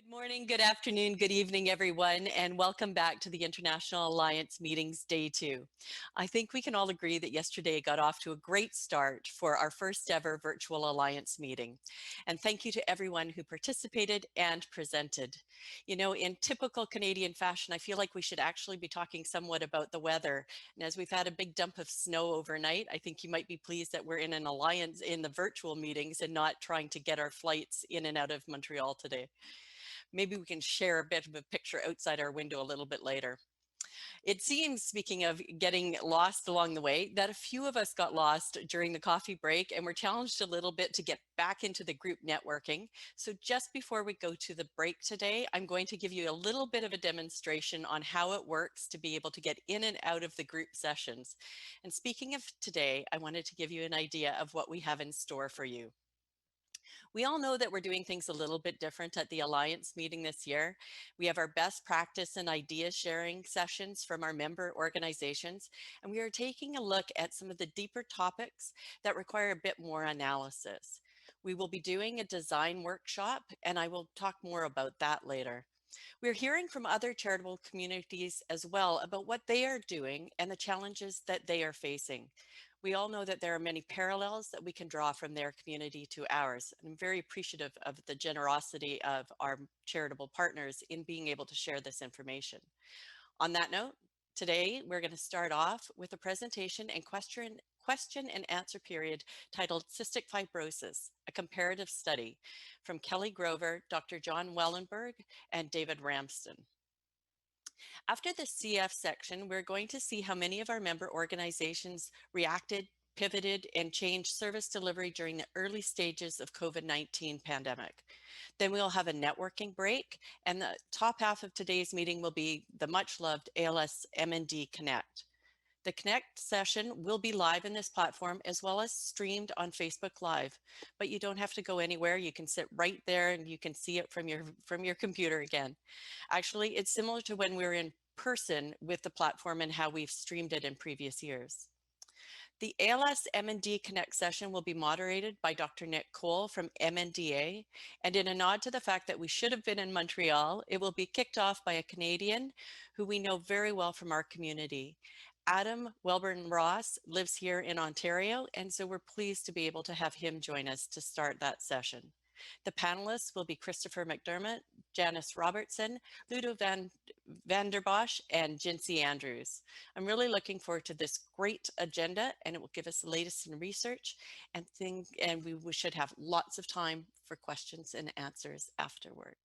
Good morning, good afternoon, good evening, everyone, and welcome back to the International Alliance Meetings Day 2. I think we can all agree that yesterday got off to a great start for our first ever virtual Alliance meeting. And thank you to everyone who participated and presented. You know, in typical Canadian fashion, I feel like we should actually be talking somewhat about the weather. And as we've had a big dump of snow overnight, I think you might be pleased that we're in an alliance in the virtual meetings and not trying to get our flights in and out of Montreal today. Maybe we can share a bit of a picture outside our window a little bit later. It seems, speaking of getting lost along the way, that a few of us got lost during the coffee break and were challenged a little bit to get back into the group networking. So just before we go to the break today, I'm going to give you a little bit of a demonstration on how it works to be able to get in and out of the group sessions. And speaking of today, I wanted to give you an idea of what we have in store for you. We all know that we're doing things a little bit different at the Alliance meeting this year. We have our best practice and idea sharing sessions from our member organizations, and we are taking a look at some of the deeper topics that require a bit more analysis. We will be doing a design workshop, and I will talk more about that later. We're hearing from other charitable communities as well about what they are doing and the challenges that they are facing. We all know that there are many parallels that we can draw from their community to ours. And I'm very appreciative of the generosity of our charitable partners in being able to share this information. On that note, today we're going to start off with a presentation and question and answer period titled Cystic Fibrosis, a Comparative Study from Kelly Grover, Dr. John Wellenberg, and David Ramsden. After the CF section, we're going to see how many of our member organizations reacted, pivoted, and changed service delivery during the early stages of COVID-19 pandemic. Then we'll have a networking break, and the top half of today's meeting will be the much loved ALS MND Connect. The Connect session will be live in this platform as well as streamed on Facebook Live, but you don't have to go anywhere. You can sit right there and you can see it from your computer again. Actually, it's similar to when we were in person with the platform and how we've streamed it in previous years. The ALS MND Connect session will be moderated by Dr. Nick Cole from MNDA, and in a nod to the fact that we should have been in Montreal, it will be kicked off by a Canadian who we know very well from our community. Adam Welburn Ross lives here in Ontario, and so we're pleased to be able to have him join us to start that session. The panelists will be Christopher McDermott, Janice Robertson, Ludo van der Bosch, and Jinsey Andrews. I'm really looking forward to this great agenda, and it will give us the latest in research and we should have lots of time for questions and answers afterward.